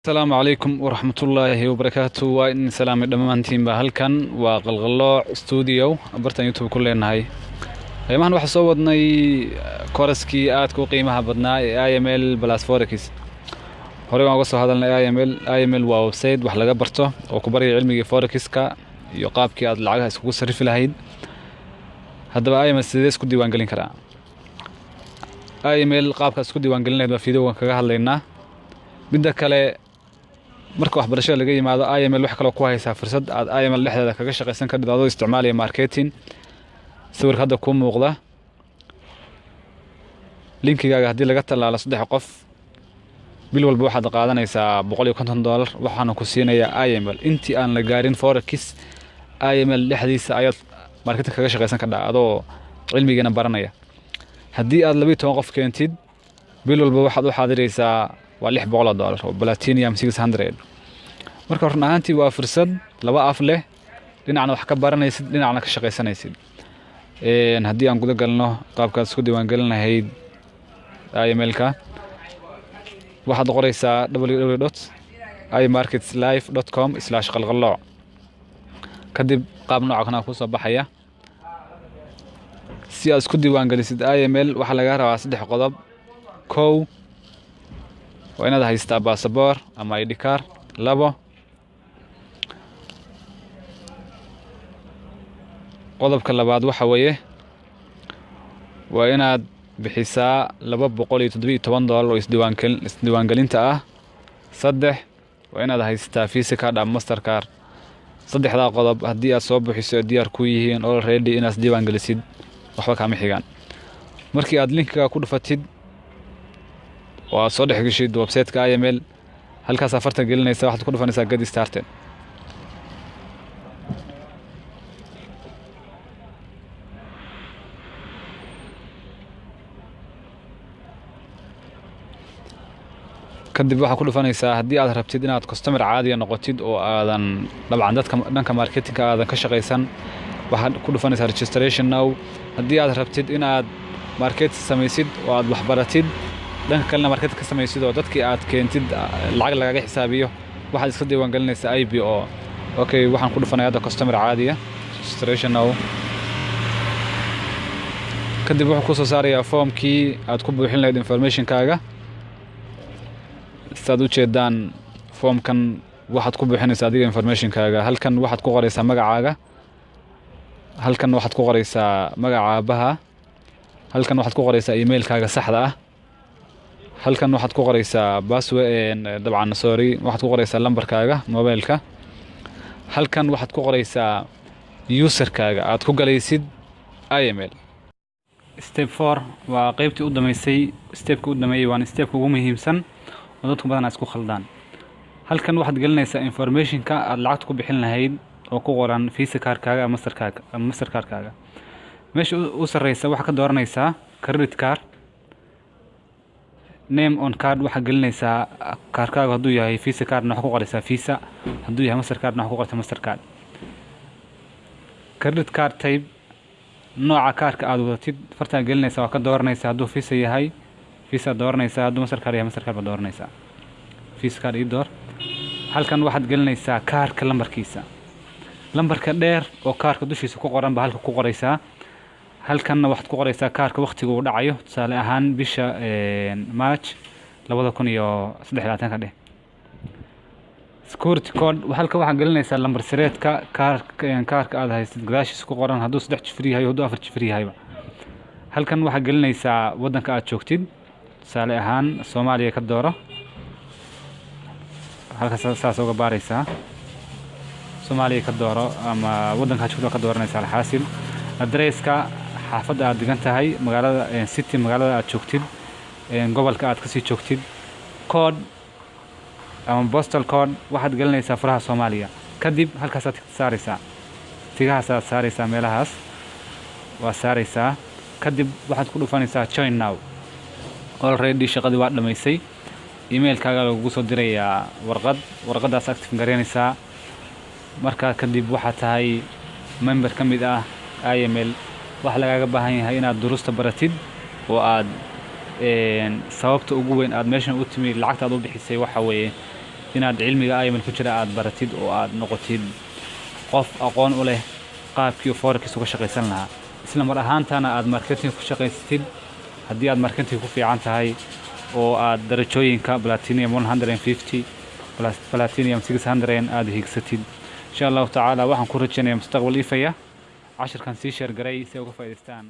السلام عليكم ورحمة الله وبركاته وإن سلام دمانتين بهالكن وقلقلو استوديو برتان يوتيوب كلنا هاي أيمان واحد صوتني كورسكي آتكو قيمها بدنا AML بلاس فوركس هوري ما قصوا هذا AML واو سيد وحلقة برتو وكبري علمي فوركس كا يقاب كي هذا العجها سكوت صرف لهيد هذا بقى AML سيدس كودي وانجلين كرا AML قاب كسكودي وانجلين هذا فيديو وانكجاه لنا بدك كله marka waxbarashada laga yimaado AML wax kale oo ku haysa fursad aad AML lixdeeda kaga shaqeysan kartid adoo isticmaalaya marketing sawir hadda ku muuqda linkigaaga hadii laga talaalo 3 qof bil walba waxaad qaadanaysaa $150 waxaana ku siinaya AML intii aan la gaarin forex AML lixdiisa ayaad marketing kaga shaqeysan kartaa adoo cilmigeena baranaya hadii aad 12 qof keentid bil walba waxaad u xaadiraysaa $600 oo platinum 600 marka run ahaantii waa fursad laba af leh dhinacna wax ka baranaysid dhinacna ka shaqeysanaysid hadii aan guda galno qaabka isku diiwaan galinayd AML-ka waxaad qoraysaa www.imarketslive.com/qalqalooc kadib qaab nooca kana ku soo baxaya si aad isku diiwaan galisid AML waxa laga rabaa 3 qodob kow waa inaad haystaa baasaboor ama ID card labo qodobka labaad waxa weeye waa inaad bixisaa $217 oo isdiiwaan galinta ah saddex waa inaad haystaa Visa card ama Mastercard saddexda qodob hadii aad soo bixiso diyaar ku yihiin already inaad isdiiwaan galisid waxba kama xigaan markii aad linkiga ku dhufatid waa soo dhexgashid website-ka AML halkaas afarta gelinaysa waxaad ku dhufanaysaa get started kadib waxaad ku dhufanaysaa hadii aad rabtid inaad customer caadi noqotid oo aadan dabcan dadka dhanka marketing aadan ka shaqeysan waxaad ku dhufanaysaa registration now hadii aad rabtid inaad market samaysid oo aad wax baratid dhanka kalena market ka samaysid oo dadkii aad keentid lacag lagaga xisaabiyo waxaad iska diiwaan galinaysaa IBO okay waxaan ku dhufanayaa hadda customer caadiya registration now kadib wuxuu ku soo saarayaa formkii aad ku buuxin lahayd information-kaaga saad u jeedaan formkan waxaad ku buuxinaysaa adiga information-kaaga halkan waxaad ku qoraysaa magacaaga halkan waxaad ku qoraysaa magaca aabaha halkan waxaad ku qoraysaa email-kaaga saxda ah halkan waxaad ku qoraysaa password dabcan sorry waxaad ku qoraysaa lambarkaaga mobilka halkan waxaad ku qoraysaa user-kaaga aad ku galaysid AML step 4 waa qaybtii u dhameysay step-ka u dhameeyay waa step-ka ugu muhiimsan oo dadku badan isku khaldaan halkan waxaad gelinaysaa information-ka aad lacag ku bixin lahayd oo ku qoran Visa card-kaaga ama Mastercard-kaaga meesha u sareysa waxa ka dooranaysaa credit card name on card waxa gelinaysaa kaarkaaga haduu yahay Visa card waxa ku qoraysaa Visa haduu yahay Mastercard waxa ku qoraysaa Mastercard credit card type nooca kaarka aad wadatid farta gelinaysaa waa ka dooranaysaa haduu Visa yahay Visa dooranaysaa haduu Mastercard yahay Mastercard dooranaysaa Visa card ii door halkan waxaad gelinaysaa kaarka lambarka dheer oo kaarka dushiisa ku qoran ba halka ku qoraysaa halkan waxaad ku qoraysaa kaarka waqtiga uu dhacayo tusaale ahaan bisha March 2023 ka dheh security code halka waxaad gelinaysaa lambar sireedka kaarka aad haysid gadaashiisa ku qoran haduu 3 jifir yahay haduu 4 jifir yahay halkan waxaad gelinaysaa wadanka aad joogtid tusaale ahaan Soomaaliya ka dooro halka saas uga baaraysaa Soomaaliya ka dooro ama wadanka aad joogto ka dooranaysaa xaasil address-ka xaafadda aad degan tahay magaalada city magaalada aad joogtid gobolka aad ka sii joogtid code ama postal code waxaad gelinaysaa faraha Soomaaliya kadib halkaas aad saaraysaa tigahaas aad saaraysaa meelahaas waa saaraysaa kadib waxaad ku dhufanaysaa join now already shaqadii waa dhameysay email-kaaga lagu soo dirayaa warqadaas active gareynaysaa marka kadib waxa tahay member ka mid ah AML waxa lagaga baahan yahay inaad duruusta baratid oo aad sababta ugu weyn aad meeshan u timi lacagta aad u bixisay waxa weeye inaad cilmiga IML ku jira aad baratid oo aad noqotid qof aqoon u leh qaabkii forex uga shaqaysan lahaa isla mar ahaantana aad marketing ku shaqaysatid haddii aad marketing ku fiican tahay oo aad darajooyinka platinum 150 plus platinum 600 aad higsatid insha Allah taala waxaan ku rajaynayaa mustaqbal ifaya 10 kan sii share garay si uga faa'iideystaan